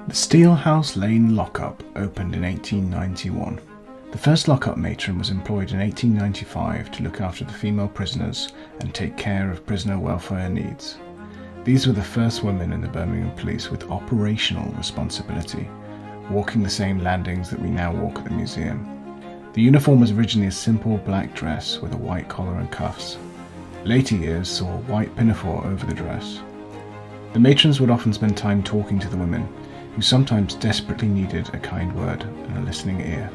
The Steelhouse Lane Lockup opened in 1891. The first lockup matron was employed in 1895 to look after the female prisoners and take care of prisoner welfare needs. These were the first women in the Birmingham Police with operational responsibility, walking the same landings that we now walk at the museum. The uniform was originally a simple black dress with a white collar and cuffs. Later years saw a white pinafore over the dress. The matrons would often spend time talking to the women, who sometimes desperately needed a kind word and a listening ear.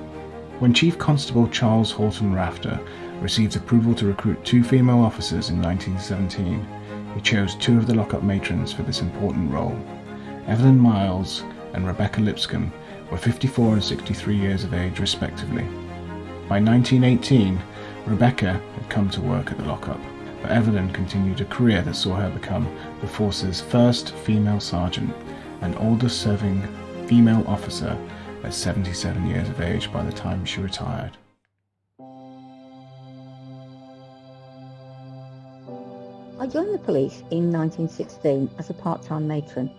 When Chief Constable Charles Horton Rafter received approval to recruit 2 female officers in 1917, he chose 2 of the lockup matrons for this important role. Evelyn Miles and Rebecca Lipscomb were 54 and 63 years of age respectively. By 1918, Rebecca had come to work at the lockup, but Evelyn continued a career that saw her become the force's first female sergeant and oldest serving female officer at 77 years of age by the time she retired. I joined the police in 1916 as a part-time matron,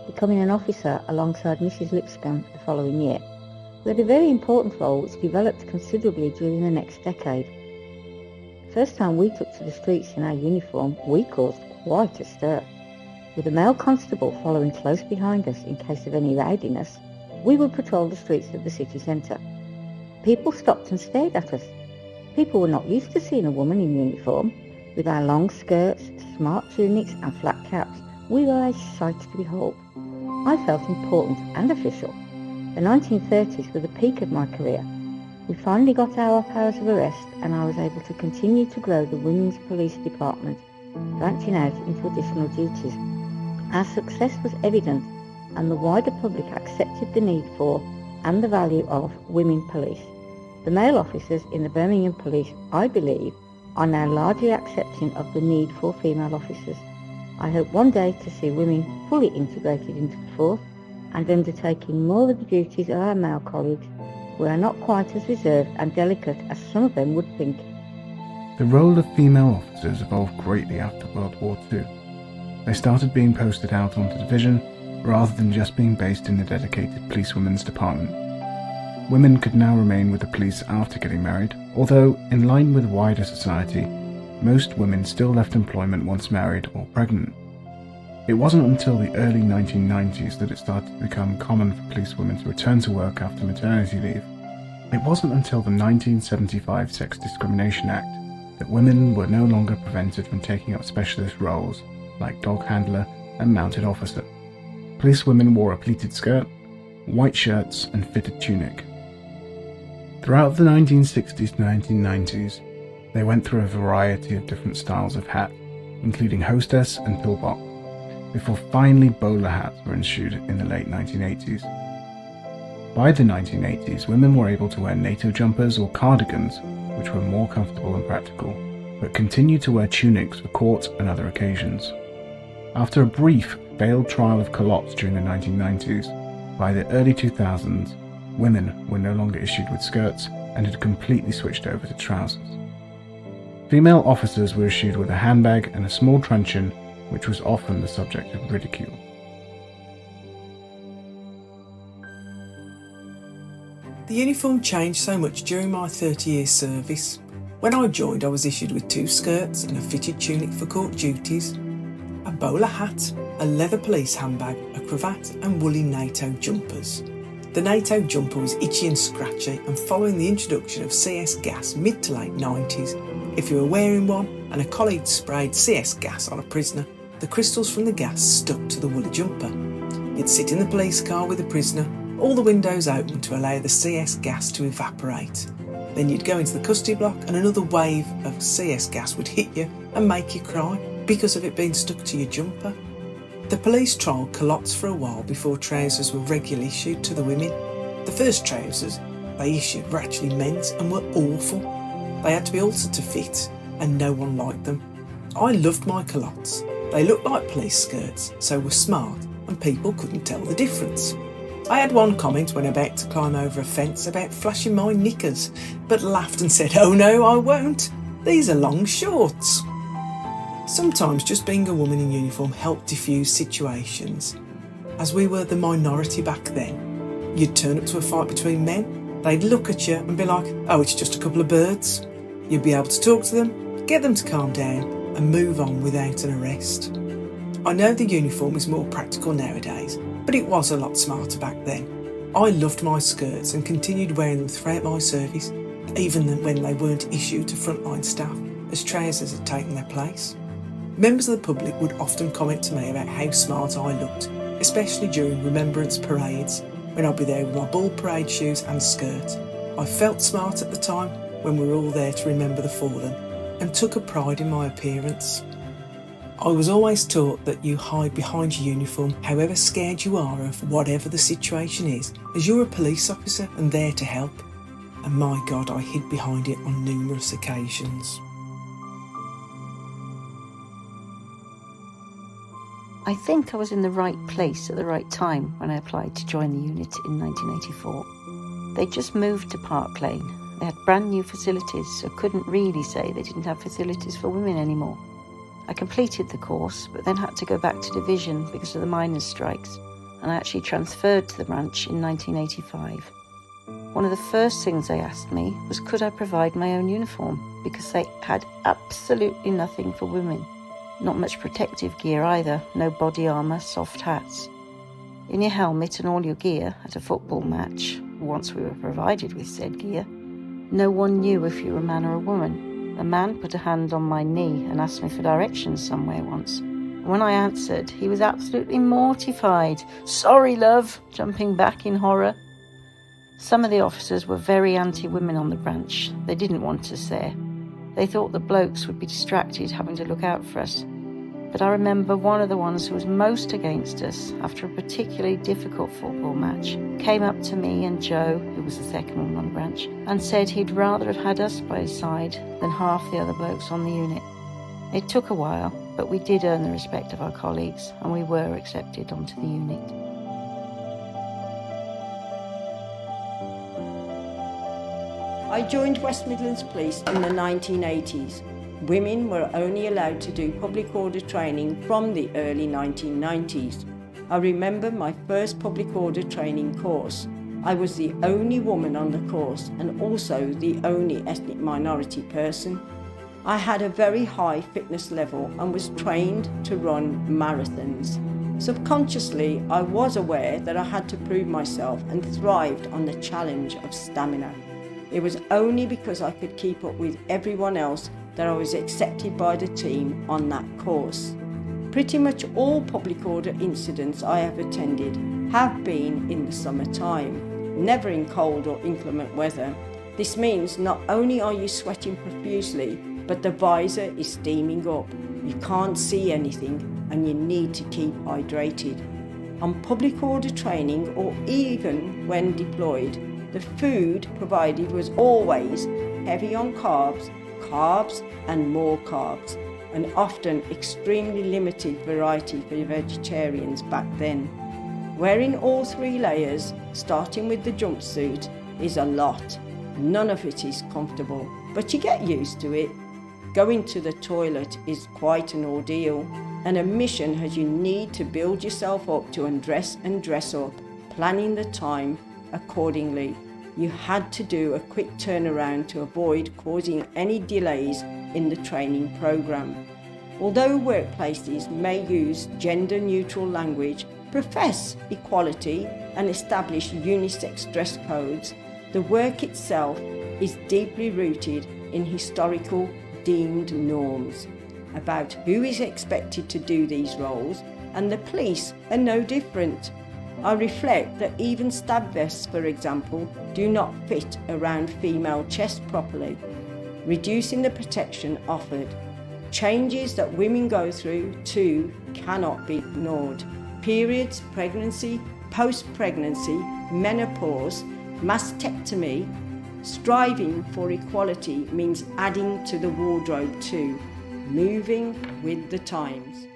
becoming an officer alongside Mrs. Lipscomb the following year. We had a very important role which developed considerably during the next decade. The first time we took to the streets in our uniform, we caused quite a stir. With a male constable following close behind us in case of any rowdiness, we would patrol the streets of the city centre. People stopped and stared at us. People were not used to seeing a woman in uniform. With our long skirts, smart tunics and flat caps, we were a sight to behold. I felt important and official. The 1930s were the peak of my career. We finally got our powers of arrest and I was able to continue to grow the Women's Police Department, branching out into additional duties. Our success was evident and the wider public accepted the need for and the value of women police. The male officers in the Birmingham Police, I believe, are now largely accepting of the need for female officers. I hope one day to see women fully integrated into the force and undertaking more of the duties of our male colleagues who are not quite as reserved and delicate as some of them would think. The role of female officers evolved greatly after World War II. They started being posted out onto division rather than just being based in the dedicated policewomen's department. Women could now remain with the police after getting married, although, in line with wider society, most women still left employment once married or pregnant. It wasn't until the early 1990s that it started to become common for policewomen to return to work after maternity leave. It wasn't until the 1975 Sex Discrimination Act that women were no longer prevented from taking up specialist roles like dog handler and mounted officer. Policewomen wore a pleated skirt, white shirts and fitted tunic. Throughout the 1960s to 1990s, they went through a variety of different styles of hat, including hostess and pillbox, before finally bowler hats were issued in the late 1980s. By the 1980s, women were able to wear NATO jumpers or cardigans, which were more comfortable and practical, but continued to wear tunics for court and other occasions. After a brief, failed trial of culottes during the 1990s, by the early 2000s, women were no longer issued with skirts and had completely switched over to trousers. Female officers were issued with a handbag and a small truncheon, which was often the subject of ridicule. The uniform changed so much during my 30-year service. When I joined, I was issued with 2 skirts and a fitted tunic for court duties, a bowler hat, a leather police handbag, a cravat and woolly NATO jumpers. The NATO jumper was itchy and scratchy, and following the introduction of CS gas mid to late 90s, if you were wearing one and a colleague sprayed CS gas on a prisoner, the crystals from the gas stuck to the woolly jumper. You'd sit in the police car with the prisoner, all the windows open to allow the CS gas to evaporate. Then you'd go into the custody block and another wave of CS gas would hit you and make you cry because of it being stuck to your jumper. The police trialled culottes for a while before trousers were regularly issued to the women. The first trousers they issued were actually men's and were awful. They had to be altered to fit and no one liked them. I loved my culottes. They looked like police skirts, so were smart and people couldn't tell the difference. I had one comment when about to climb over a fence about flashing my knickers, but laughed and said, "Oh no, I won't. These are long shorts." Sometimes just being a woman in uniform helped diffuse situations. as we were the minority back then. You'd turn up to a fight between men, they'd look at you and be like, oh, it's just a couple of birds. You'd be able to talk to them, get them to calm down and move on without an arrest. I know the uniform is more practical nowadays, but it was a lot smarter back then. I loved my skirts and continued wearing them throughout my service, even when they weren't issued to frontline staff, as trousers had taken their place. Members of the public would often comment to me about how smart I looked, especially during remembrance parades, when I'd be there with my ball parade shoes and skirt. I felt smart at the time when we were all there to remember the fallen, and took a pride in my appearance. I was always taught that you hide behind your uniform, however scared you are of whatever the situation is, as you're a police officer and there to help. And my God, I hid behind it on numerous occasions. I think I was in the right place at the right time when I applied to join the unit in 1984. They just moved to Park Lane. They had brand new facilities, so couldn't really say they didn't have facilities for women anymore. I completed the course, but then had to go back to division because of the miners' strikes, and I actually transferred to the branch in 1985. One of the first things they asked me was could I provide my own uniform, because they had absolutely nothing for women. Not much protective gear either, no body armour, soft hats. In your helmet and all your gear at a football match, once we were provided with said gear, no one knew if you were a man or a woman. A man put a hand on my knee and asked me for directions somewhere once. And when I answered, he was absolutely mortified. "Sorry, love," jumping back in horror. Some of the officers were very anti-women on the branch. They didn't want us there. They thought the blokes would be distracted having to look out for us. But I remember one of the ones who was most against us, after a particularly difficult football match, came up to me and Joe, who was the second one on the branch, and said he'd rather have had us by his side than half the other blokes on the unit. It took a while, but we did earn the respect of our colleagues and we were accepted onto the unit. I joined West Midlands Police in the 1980s. Women were only allowed to do public order training from the early 1990s. I remember my first public order training course. I was the only woman on the course and also the only ethnic minority person. I had a very high fitness level and was trained to run marathons. Subconsciously, I was aware that I had to prove myself and thrived on the challenge of stamina. It was only because I could keep up with everyone else that I was accepted by the team on that course. Pretty much all public order incidents I have attended have been in the summertime, never in cold or inclement weather. This means not only are you sweating profusely, but the visor is steaming up. You can't see anything and you need to keep hydrated. On public order training or even when deployed, the food provided was always heavy on carbs and more carbs, and often extremely limited variety for vegetarians back then. Wearing all 3 layers, starting with the jumpsuit, is a lot. None of it is comfortable, but you get used to it. Going to the toilet is quite an ordeal, and a mission as you need to build yourself up to undress and dress up, planning the time accordingly. You had to do a quick turnaround to avoid causing any delays in the training program. Although workplaces may use gender-neutral language, profess equality and establish unisex dress codes, the work itself is deeply rooted in historical deemed norms about who is expected to do these roles, and the police are no different. I reflect that even stab vests, for example, do not fit around female chest properly, reducing the protection offered. Changes that women go through too cannot be ignored. Periods, pregnancy, post-pregnancy, menopause, mastectomy. Striving for equality means adding to the wardrobe too, moving with the times.